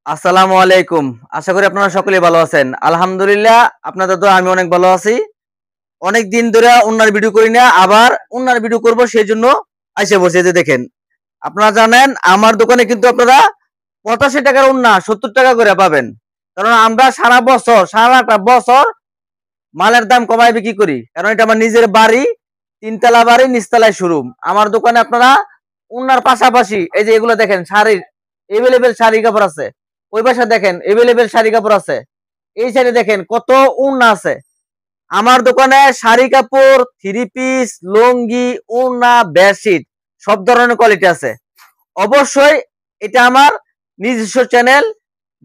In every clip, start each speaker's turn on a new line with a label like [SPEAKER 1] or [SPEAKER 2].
[SPEAKER 1] আসসালামু আলাইকুম। আশা করি আপনারা সকলেই ভালো আছেন। আলহামদুলিল্লাহ আপনাদের দোয়ায় আমি অনেক ভালো আছি। অনেক দিন ধরে ওন্নার ভিডিও করি না, আবার ওন্নার ভিডিও করব সেইজন্য আইসা বসে। এই যে দেখেন, আপনারা জানেন আমার দোকানে কিন্তু আপনারা 85 টাকার ওন্না 70 টাকা করে পাবেন। কারণ আমরা সারাটা বছর মালের দাম কমায় বিক্রি করি। কারণ এটা আমার নিজের বাড়ি, তিনতলা বাড়ি, নিচতলায় শোরুম। আমার দোকানে আপনারা ওন্নার পাশাপাশি এই যে এগুলো দেখেন, শাড়ির এভেলেবেল শাড়ি কাপড় আছে। ওই পাশে দেখেন এভেলেবেল শাড়ি কাপড় আছে। এই সাইডে দেখেন কত ওন্না আছে। আমার দোকানে শাড়ি কাপড়, থ্রি পিস, লুঙ্গি, ওড়না, বেডশিট সব ধরনের কোয়ালিটি আছে। অবশ্যই এটা আমার নিজস্ব চ্যানেল।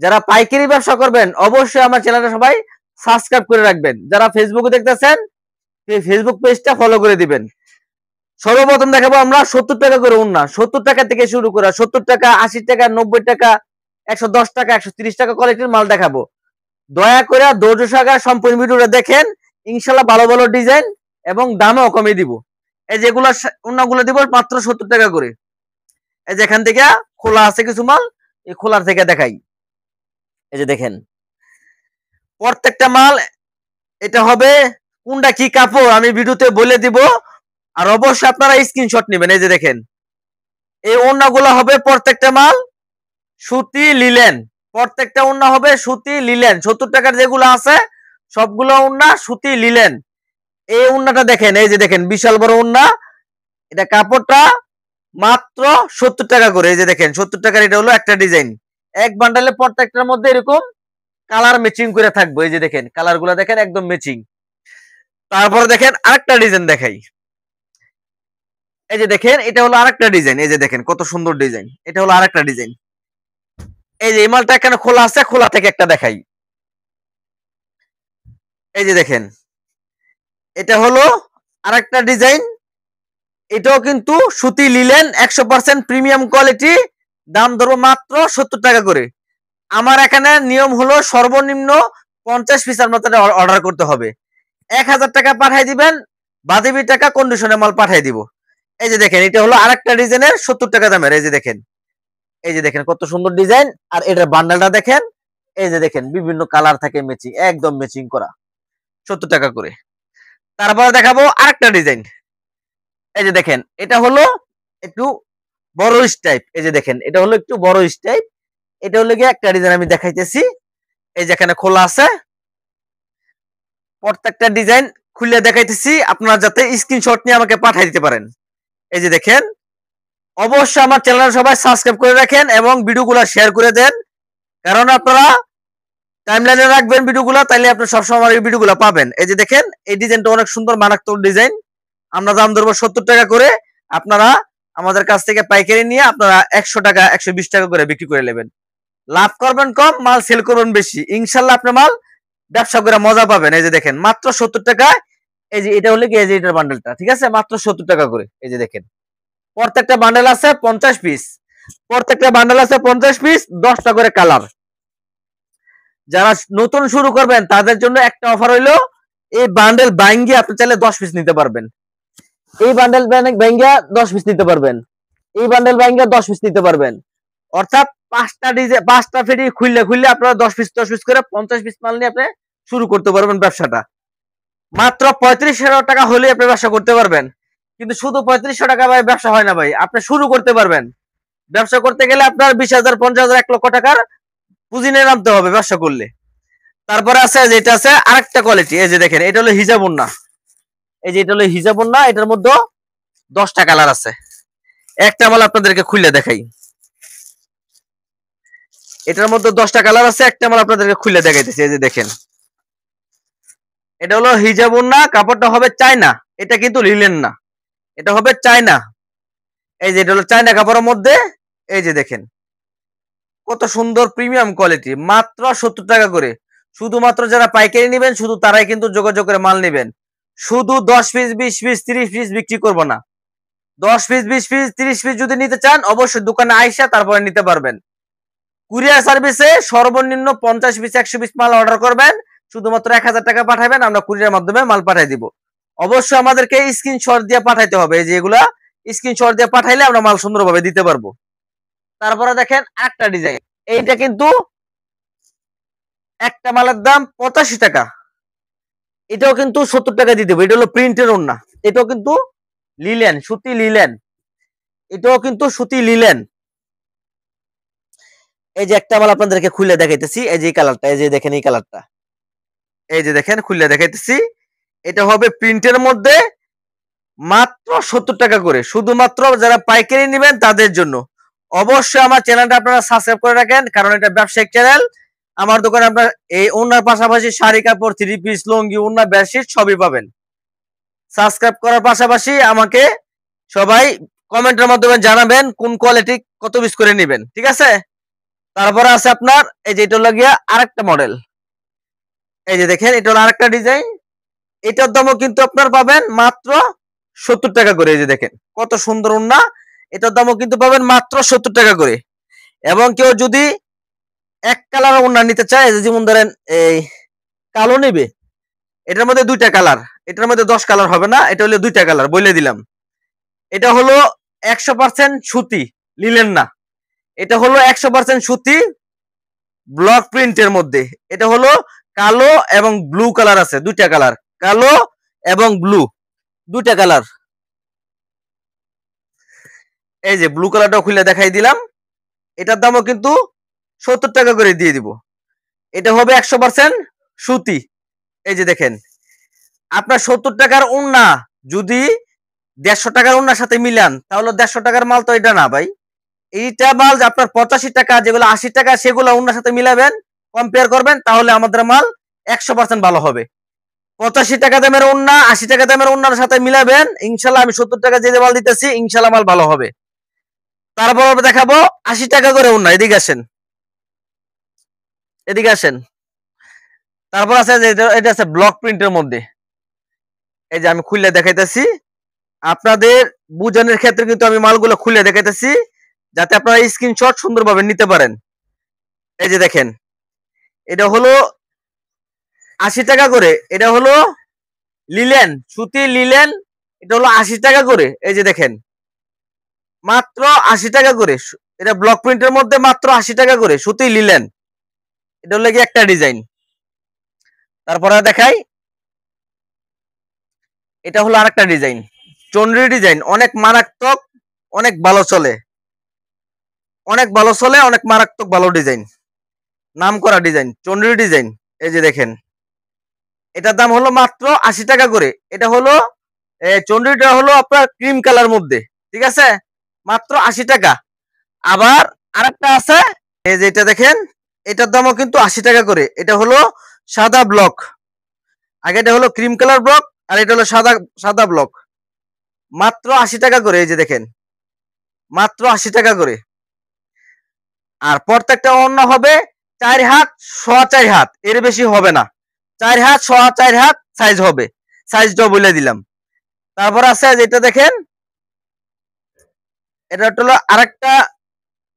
[SPEAKER 1] যারা পাইকারি ব্যবসা করবেন অবশ্যই আমার চ্যানেলটা সবাই সাবস্ক্রাইব করে রাখবেন। যারা ফেসবুকে দেখতেছেন এই ফেসবুক পেজটা ফলো করে দিবেন। সর্বপ্রথম দেখাবো আমরা 70 টাকা করে ওড়না। 70 টাকা থেকে শুরু করে 70 টাকা, 80 টাকা, 90 টাকা, 110 টাকা, 130 টাকা কোয়ালিটির মাল দেখাবো। দয়া করে ধৈর্য সহকারে সম্পূর্ণ ভিডিওটা দেখেন। ইনশাল্লাহ ভালো ভালো ডিজাইন এবং দামও কমিয়ে দিব। এই যেগুলো ওড়নাগুলো দিব মাত্র 70 টাকা করে। এই যে এখান থেকে খোলা আছে কিছু মাল, এই খোলার থেকে দেখাই। এই যে দেখেন প্রত্যেকটা মাল, এটা হবে কোনটা কি কাপড় আমি ভিডিওতে বলে দিব। আর অবশ্যই আপনারা স্ক্রিনশট নেবেন। এই যে দেখেন এই ওড়নাগুলো হবে প্রত্যেকটা মাল সুতি লিলেন। প্রত্যেকটা ওড়না হবে সুতি লিলেন। 70 টাকার যেগুলো আছে সবগুলো ওড়না সুতি লিলেন। এই ওড়নাটা দেখেন, এই যে দেখেন বিশাল বড় ওড়না। এটা কাপড়টা মাত্র 70 টাকা করে। এই যে দেখেন 70 টাকার এটা হলো একটা ডিজাইন। এক বান্ডালে প্রত্যেকটার মধ্যে এরকম কালার ম্যাচিং করে থাকবে। এই যে দেখেন কালার গুলা দেখেন একদম ম্যাচিং। তারপরে দেখেন আরেকটা ডিজাইন দেখাই। এই যে দেখেন এটা হলো আরেকটা ডিজাইন। এই যে দেখেন কত সুন্দর ডিজাইন। এটা হলো আরেকটা ডিজাইন। এই যে এই মালটা এখানে খোলা আছে, খোলা থেকে একটা দেখাই। এই যে দেখেন এটা হলো আরেকটা ডিজাইন। এটাও কিন্তু সুতি লিলেন 100% প্রিমিয়াম কোয়ালিটি। দাম ধরবো মাত্র 70 টাকা করে। আমার এখানে নিয়ম হলো সর্বনিম্ন 50 পিস আপনাদের অর্ডার করতে হবে। 1000 টাকা পাঠিয়ে দিবেন, বাকি টাকা কন্ডিশনে মাল পাঠিয়ে দিব। এই যে দেখেন এটা হলো আরেকটা ডিজাইনের 70 টাকা দামের। এই যে দেখেন, এই যে দেখেন কত সুন্দর ডিজাইন। আর এটার বান্ডেলটা দেখেন। এই যে দেখেন বিভিন্ন কালার থাকে ম্যাচিং, একদম ম্যাচিং করা, 70 টাকা করে। তারপরে দেখাবো আরেকটা ডিজাইন। এই যে দেখেন এটা হলো একটু বড় স্টাইপ। এই যে দেখেন এটা হলো একটু বড় স্টাইপ। এটা হলো গিয়ে একটা ডিজাইন আমি দেখাইতেছি। এই যে এখানে খোলা আছে, প্রত্যেকটা ডিজাইন খুলে দেখাইতেছি আপনারা যাতে স্ক্রিনশট নিয়ে আমাকে পাঠিয়ে দিতে পারেন। এই যে দেখেন অবশ্যই আমার চ্যানেল সবাই সাবস্ক্রাইব করে রাখেন এবং ভিডিওগুলো শেয়ার করে দেন। কারণ আপনারা টাইমলাইনে রাখবেন ভিডিওগুলো, তাইলে আপনি সবসময় আমার এই ভিডিওগুলো পাবেন। এই যে দেখেন এই ডিজাইনটা অনেক সুন্দর মারাত্মক ডিজাইন। আমরা দাম ধরবো 70 টাকা করে। আপনারা আমাদের কাছ থেকে পাইকারি নিয়ে আপনারা 100 টাকা 120 টাকা করে বিক্রি করে নেবেন। লাভ করবেন কম, মাল সেল করবেন বেশি। ইনশাল্লাহ আপনার মাল ব্যবসা করে মজা পাবেন। এই যে দেখেন মাত্র 70 টাকায়। এই যে এটা হলো কি, এই যে এটার বান্ডেলটা ঠিক আছে মাত্র 70 টাকা করে। এই যে দেখেন প্রত্যেকটা বান্ডেল আছে 50 পিস। প্রত্যেকটা বান্ডেল আছে 50 পিস, 10টা করে কালার। যারা নতুন শুরু করবেন তাদের জন্য একটা অফার হইলো, এই বান্ডেল বাইঙ্গে আপনি চাইলে 10 পিস নিতে পারবেন। এই বান্ডেল বাইঙ্গা 10 পিস নিতে পারবেন। এই বান্ডেল বাইঙ্গা 10 পিস নিতে পারবেন। অর্থাৎ 5টা ফেরি খুললে খুললে আপনারা 10 পিস করে 50 পিস মাল নিয়ে আপনি শুরু করতে পারবেন ব্যবসাটা। মাত্র 35,000 টাকা হলে আপনি ব্যবসা করতে পারবেন। কিন্তু শুধু 3500 টাকা ভাই ব্যবসা হয় না ভাই। আপনি শুরু করতে পারবেন। ব্যবসা করতে গেলে আপনার 20,000, 50,000, 1 লক্ষ টাকার পুঁজি নিয়ে নামতে হবে ব্যবসা করলে। তারপরে আছে যেটা আছে আরেকটা কোয়ালিটি। এই যে দেখেন এটা হলো হিজাব ওড়না। এই যে এটা হলো হিজাব ওড়না। এটার মধ্যে 10টা কালার আছে। একটা মাল আপনাদেরকে খুলে দেখাই। এটার মধ্যে 10টা কালার আছে। একটা মাল আপনাদেরকে খুলে দেখাইতেছি। এই যে দেখেন এটা হলো হিজাব ওড়না। কাপড়টা হবে চায়না, এটা কিন্তু লিলেন না, এটা হবে চায়না। এই যে এটা হলো চায়না কাপড়ের মধ্যে। এই যে দেখেন কত সুন্দর প্রিমিয়াম কোয়ালিটি, মাত্র 70 টাকা করে। শুধুমাত্র যারা পাইকারি নেবেন শুধু তারাই কিন্তু যোগাযোগ করে মাল নেবেন। শুধু 10 পিস, 20 পিস, 30 পিস বিক্রি করবো না। 10 পিস, 20 পিস, 30 পিস যদি নিতে চান অবশ্যই দোকানে আইসা তারপরে নিতে পারবেন। কুরিয়ার সার্ভিসে সর্বনিম্ন 50 পিস, 100 পিস মাল অর্ডার করবেন, শুধুমাত্র 1000 টাকা পাঠাবেন, আমরা কুরিয়ার মাধ্যমে মাল পাঠিয়ে দিব। অবশ্যই আমাদেরকে স্ক্রিনশট দিয়ে পাঠাইতে হবে। এই যে এগুলা স্ক্রিনশট দিয়ে পাঠাইলে আমরা মাল সুন্দরভাবে দিতে পারবো। তারপরে দেখেন আরেকটা ডিজাইন। এইটা কিন্তু একটা মালের দাম 85 টাকা, এটাও কিন্তু 70 টাকা দিয়ে দেবো। এটা হলো প্রিন্টের ওড়না, এটাও কিন্তু লিলেন, সুতি লিলেন, এটাও কিন্তু সুতি লিলেন। এই যে একটা মাল আপনাদেরকে খুলে দেখাইতেছি, এই যে কালারটা, এই যে দেখেন এই কালারটা, এই যে দেখেন খুলে দেখাইতেছি। এটা হবে প্রিন্টের মধ্যে, মাত্র 70 টাকা করে, শুধুমাত্র যারা পাইকারি নেবেন তাদের জন্য। অবশ্যই আমার চ্যানেলটা আপনারা সাবস্ক্রাইব করে রাখেন, কারণ এটা ব্যবসায়িক চ্যানেল। আমার দোকানে আপনার এই ওড়নার পাশাপাশি শাড়ি কাপড়, থ্রি পিস, লুঙ্গি, ওড়না, বেডশিট সবই পাবেন। সাবস্ক্রাইব করার পাশাপাশি আমাকে সবাই কমেন্টের মাধ্যমে জানাবেন কোন কোয়ালিটি কত পিস করে নেবেন, ঠিক আছে? তারপরে আছে আপনার এই যে এটা হলো গিয়া আরেকটা মডেল, এই যে দেখেন এটা হলো আরেকটা ডিজাইন। এটার দামও কিন্তু আপনার পাবেন মাত্র 70 টাকা করে। এই যে দেখেন কত সুন্দর ওড়না, এটার দামও কিন্তু পাবেন মাত্র 70 টাকা করে। এবং কেউ যদি এক কালার ওড়না নিতে চায়, যেমন ধরেন এই কালো নেবে, এটার মধ্যে দুইটা কালার, এটার মধ্যে 10 কালার হবে না, এটা হলো দুইটা কালার বলে দিলাম। এটা হলো 100% সুতি লিলেন না, এটা হলো 100% সুতি ব্লক প্রিন্টের মধ্যে। এটা হলো কালো এবং ব্লু কালার আছে, দুইটা কালার, কালো এবং ব্লু, দুইটা কালার। এই যে ব্লু কালারটা খুলে দেখাই দিলাম, এটার দামও কিন্তু 70 টাকা করে দিয়ে দিব। এটা হবে 100% সুতি। এই যে দেখেন আপনার 70 টাকার ওড়না যদি 150 টাকার ওড়নার সাথে মিলান, তাহলে 150 টাকার মাল তো এটা না ভাই। এইটা মাল যে আপনার 85 টাকা, যেগুলো 80 টাকা, সেগুলো ওড়নার সাথে মিলাবেন, কম্পেয়ার করবেন, তাহলে আমাদের মাল 100% ভালো হবে। 85 টাকা দামের ওড়না 80 টাকা দামের ওড়নার সাথে মিলাবেন, ইনশাল্লাহ আমি 70 টাকা যে মাল দিতেছি ইনশাল্লাহ মাল ভালো হবে। তারপর দেখাবো 80 টাকা করে ওড়না, এদিকে আসেন, এদিকে আসেন। তারপর আছে যে এটা আছে ব্লক প্রিন্টের মধ্যে, এই যে আমি খুলে দেখাইতেছি আপনাদের বুঝানোর ক্ষেত্রে, কিন্তু আমি মালগুলো খুলে দেখাইতেছি যাতে আপনারা স্ক্রিনশট সুন্দরভাবে নিতে পারেন। এই যে দেখেন এটা হলো 80 টাকা করে, এটা হলো লিলেন, সুতি লিলেন, এটা হলো 80 টাকা করে। এই যে দেখেন মাত্র 80 টাকা করে, এটা ব্লক প্রিন্টের মধ্যে মাত্র 80 টাকা করে সুতি লিলেন। এটা হলো কি একটা ডিজাইন। তারপরে দেখাই, এটা হলো আরেকটা ডিজাইন, চন্দ্রী ডিজাইন, অনেক মারাত্মক, অনেক ভালো চলে, অনেক ভালো চলে, অনেক মারাত্মক ভালো ডিজাইন, নাম করা ডিজাইন, চন্দ্রী ডিজাইন। এই যে দেখেন এটার দাম হলো মাত্র 80 টাকা করে। এটা হলো চন্দ্রীটা হলো আপনার ক্রিম কালার মধ্যে, ঠিক আছে, মাত্র 80 টাকা। আবার আরেকটা আছে, এই যে এটা দেখেন, এটার দামও কিন্তু 80 টাকা করে। এটা হলো সাদা ব্লক, আগে এটা হলো ক্রিম কালার ব্লক, আর এটা হলো সাদা সাদা ব্লক, মাত্র 80 টাকা করে। এই যে দেখেন মাত্র 80 টাকা করে। আর প্রত্যেকটা ওড়না হবে 4 হাত, 4.5 হাত, এর বেশি হবে না, 4 হাত 4.5 হাত সাইজ হবে, সাইজটাও বলে দিলাম। তারপর আছে যেটা দেখেন, এটা হলো আরেকটা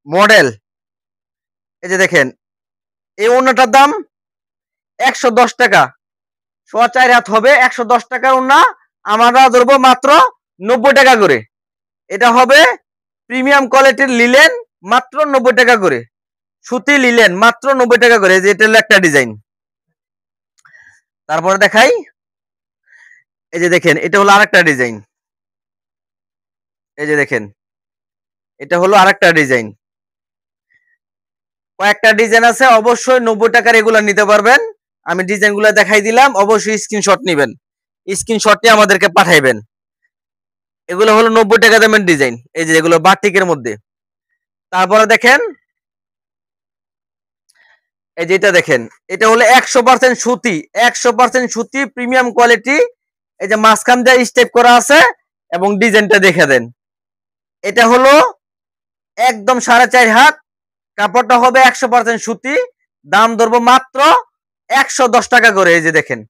[SPEAKER 1] মডেল। এই যে দেখেন এই ওড়নাটার দাম 110 টাকা, 4.5 হাত হবে, 110 টাকার ওড়না আমরা ধরবো মাত্র 90 টাকা করে। এটা হবে প্রিমিয়াম কোয়ালিটির লিলেন, মাত্র 90 টাকা করে, সুতি লিলেন মাত্র 90 টাকা করে। যে এটা হলো একটা ডিজাইন। তারপরে দেখাই, এই যে দেখেন এটা হলো আরেকটা ডিজাইন, এই যে দেখেন এটা হলো আরেকটা ডিজাইন। কয়েকটা ডিজাইন আছে, অবশ্যই 90 টাকার এগুলো নিতে পারবেন। আমি ডিজাইনগুলো দেখাই দিলাম, অবশ্যই স্ক্রিনশট নেবেন, স্ক্রিনশট নিয়ে আমাদেরকে পাঠাইবেন। এগুলো হলো 90 টাকা দামের ডিজাইন, এই যে এগুলো বাটিকের মধ্যে। তারপরে দেখেন এই যে এটা দেখেন, এটা হলো 100% সুতি, 100% সুতি প্রিমিয়াম কোয়ালিটি। এই যে মাঝখান দিয়ে স্টেপ করা আছে, এবং ডিজাইনটা দেখে দেন। এটা হলো একদম 4.5 হাত, কাপড়টা হবে 100% সুতি, দাম ধরবো মাত্র 110 টাকা করে। এই যে দেখেন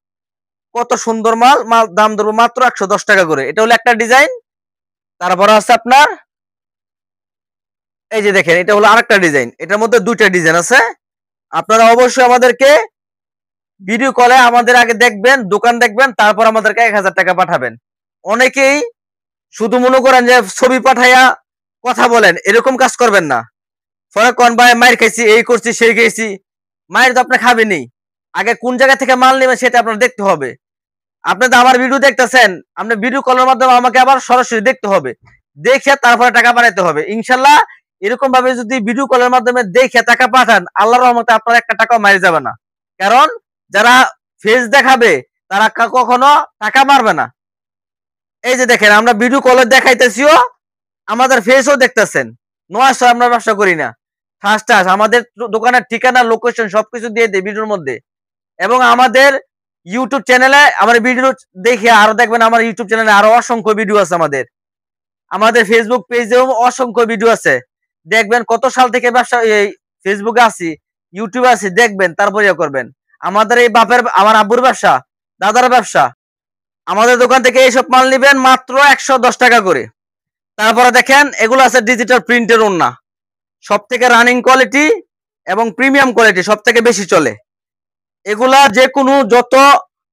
[SPEAKER 1] কত সুন্দর মাল, মাল দাম ধরবো মাত্র 110 টাকা করে। এটা হলো একটা ডিজাইন। তারপরে আছে আপনার এই যে দেখেন এটা হলো আরেকটা ডিজাইন, এটার মধ্যে দুইটা ডিজাইন আছে। আপনারা অবশ্যই আমাদেরকে ভিডিও কলে আমাদের আগে দেখবেন, দোকান দেখবেন, তারপর আমাদেরকে 1000 টাকা পাঠাবেন। অনেকেই শুধু মনে করেন যে ছবি পাঠাইয়া কথা বলেন, এরকম কাজ করবেন না। পরে কোন ভাই মায়ের খাইছি, এই করছি, সেই খাইছি। মায়ের তো আপনি খাবেনই, আগে কোন জায়গা থেকে মাল নেবেন সেটা আপনার দেখতে হবে। আপনি তো আমার ভিডিও দেখতেছেন, আপনি ভিডিও কলের মাধ্যমে আমাকে আবার সরাসরি দেখতে হবে, দেখে তারপরে টাকা পাঠাইতে হবে ইনশাল্লাহ। এরকম ভাবে যদি ভিডিও কলের মাধ্যমে দেখে টাকা পাঠান, আল্লাহর রহমতে আপনার একটা টাকাও মারি যাবে না। কারণ যারা ফেস দেখাবে তারা কখনো টাকা মারবে না। এই যে দেখেন আমরা ভিডিও কলে দেখাইতেছিও, আমাদের ফেসও দেখতেছেন। নয়শো আমরা ব্যবসা করি না, ফার্স্ট আমাদের দোকানের ঠিকানা, লোকেশন সবকিছু দিয়ে দেয় ভিডিওর মধ্যে। এবং আমাদের ইউটিউব চ্যানেলে আমার ভিডিও দেখে আরো দেখবেন, আমার ইউটিউব চ্যানেলে আরো অসংখ্য ভিডিও আছে। আমাদের ফেসবুক পেজেও অসংখ্য ভিডিও আছে, দেখবেন কত সাল থেকে ব্যবসা এই ফেসবুকে আছি, ইউটিউবে আছি, দেখবেন তারপরে করবেন। আমাদের এই বাপের, আমার আব্বুর ব্যবসা, দাদার ব্যবসা। আমাদের দোকান থেকে এইসব মাল নিবেন মাত্র 110 টাকা করে। তারপরে দেখেন এগুলো আছে ডিজিটাল প্রিন্টের ওড়না, সব থেকে রানিং কোয়ালিটি এবং প্রিমিয়াম কোয়ালিটি সব থেকে বেশি চলে। এগুলা যে কোনো, যত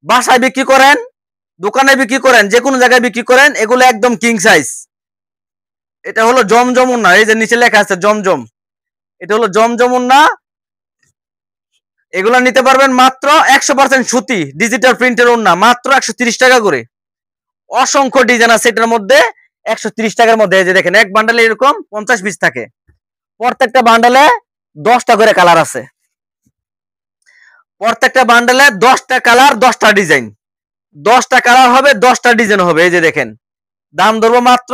[SPEAKER 1] বাসায় বিক্রি করেন, দোকানে বিক্রি করেন, যে কোনো জায়গায় বিক্রি করেন, এগুলো একদম কিং সাইজ। এটা হলো জমজম ওড়না, এই যে নিচে লেখা আছে জমজম, এটা হলো জমজম ওড়না। এগুলা নিতে পারবেন মাত্র 100% সুতি ডিজিটাল প্রিন্টের ওড়না, মাত্র 130 টাকা করে। অসংখ্য ডিজাইন আছে এটার মধ্যে, 130 টাকার মধ্যে। এই যে দেখেন এক বান্ডালে এরকম 50 পিস থাকে, প্রত্যেকটা বান্ডালে 10টা করে কালার আছে, প্রত্যেকটা বান্ডালে 10টা কালার, 10টা ডিজাইন, 10টা কালার হবে, 10টা ডিজাইন হবে। এই যে দেখেন দাম ধরবো মাত্র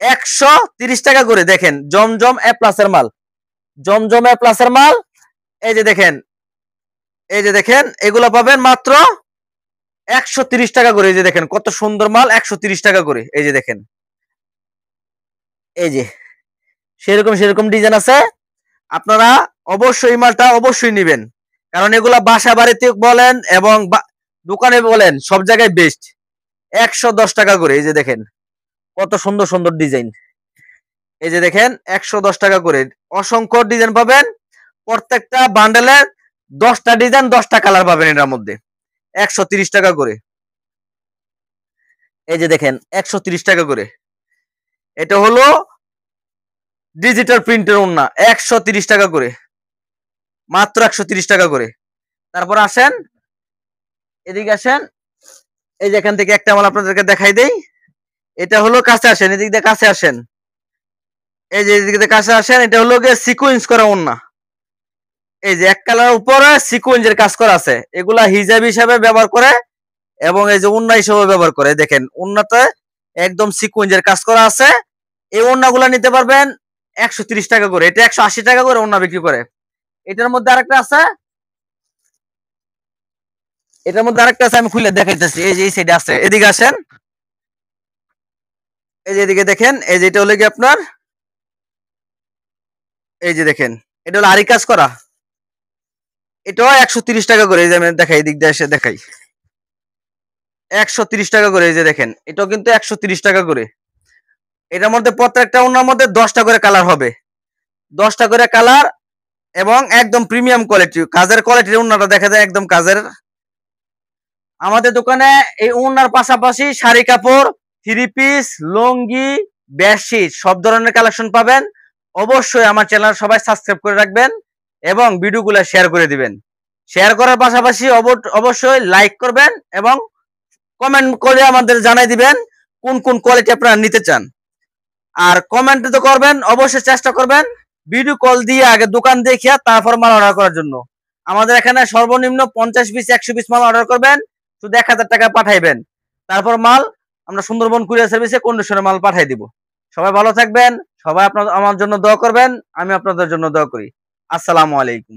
[SPEAKER 1] 130 টাকা করে। দেখেন জমজম এ প্লাসের মাল, জমজম এ প্লাসের মাল। এই যে দেখেন, এই যে দেখেন এগুলো পাবেন মাত্র 130 টাকা করে। এই যে দেখেন কত সুন্দর মাল, 130 টাকা করে। এই যে দেখেন, এই যে সেরকম সেরকম ডিজাইন আছে। আপনারা অবশ্যই মালটা অবশ্যই নেবেন, কারণ এগুলা বাসা বাড়িতে বলেন এবং দোকানে বলেন সব জায়গায় বেস্ট। 110 টাকা করে। এই যে দেখেন কত সুন্দর সুন্দর ডিজাইন। এই যে দেখেন 110 টাকা করে অসংখ্য ডিজাইন পাবেন, প্রত্যেকটা বান্ডেলে 10টা ডিজাইন, 10টা কালার পাবেন এটার মধ্যে, 130 টাকা করে। এই যে দেখেন 130 টাকা করে। এটা হলো ডিজিটাল প্রিন্টের ওড়না, 130 টাকা করে, মাত্র 130 টাকা করে। তারপর আসেন, এদিকে আসেন, এই যে এখান থেকে একটা মাল আপনাদেরকে দেখাই দেই। এটা হলো, কাছে আসেন, এদিক দিয়ে কাছে আসেন, এই যে এদিক দিয়ে কাছে আসেন। এটা হলো গিয়ে সিকোয়েন্স করা ওড়না, এই যে এক কালার উপরে সিকোয়েন্সের কাজ করা আছে। এগুলা হিজাব হিসাবে ব্যবহার করে এবং এই যে ওড়না হিসেবে ব্যবহার করে। দেখেন ওড়নাতে একদম সিকোয়েন্সের কাজ করা আছে। এই ওড়নাগুলা নিতে পারবেন 130 টাকা করে, এটা 180 টাকা করে ওড়না বিক্রি করে। এটার মধ্যে আরেকটা আছে, এটার মধ্যে আরেকটা আছে, আমি খুলে দেখাইতেছি। এই যে এই সাইডে আছে, এদিকে আসেন, এই যে এদিকে দেখেন, এই যে এটা হলো কি আপনার, এই যে দেখেন এটা হলো আরি কাজ করা, এটাও 130 টাকা করে। এই যে আমি দেখাই, এদিক দিয়ে এসে দেখাই, 130 টাকা করে। এই যে দেখেন এটাও কিন্তু 130 টাকা করে। এটার মধ্যে প্রত্যেকটা ওড়নার মধ্যে 10টা করে কালার হবে, 10টা করে কালার, এবং একদম প্রিমিয়াম কোয়ালিটি, কাজের কোয়ালিটির ওড়নাটা দেখা যায় একদম কাজের। আমাদের দোকানে এই ওড়নার পাশাপাশি শাড়ি কাপড়, থ্রি পিস, লুঙ্গি, বেডশিট সব ধরনের কালেকশন পাবেন। অবশ্যই আমার চ্যানেল সবাই সাবস্ক্রাইব করে রাখবেন এবং ভিডিওগুলো শেয়ার করে দিবেন। শেয়ার করার পাশাপাশি অবশ্যই লাইক করবেন এবং কমেন্ট করে আমাদের জানাই দিবেন কোন কোন কোয়ালিটি আপনারা নিতে চান। আর কমেন্ট তো করবেন, অবশ্যই চেষ্টা করবেন ভিডিও কল দিয়ে আগে দোকান দেখিয়া তারপর মাল অর্ডার করার জন্য। আমাদের এখানে সর্বনিম্ন 50 পিস 100 পিস মাল অর্ডার করবেন, শুধু 1000 টাকা পাঠাইবেন, তারপর মাল আমরা সুন্দরবন কুরিয়ার সার্ভিসে কন্ডিশনে মাল পাঠাই দিব। সবাই ভালো থাকবেন, সবাই আপনার আমার জন্য দোয়া করবেন, আমি আপনাদের জন্য দোয়া করি। আসসালামু আলাইকুম।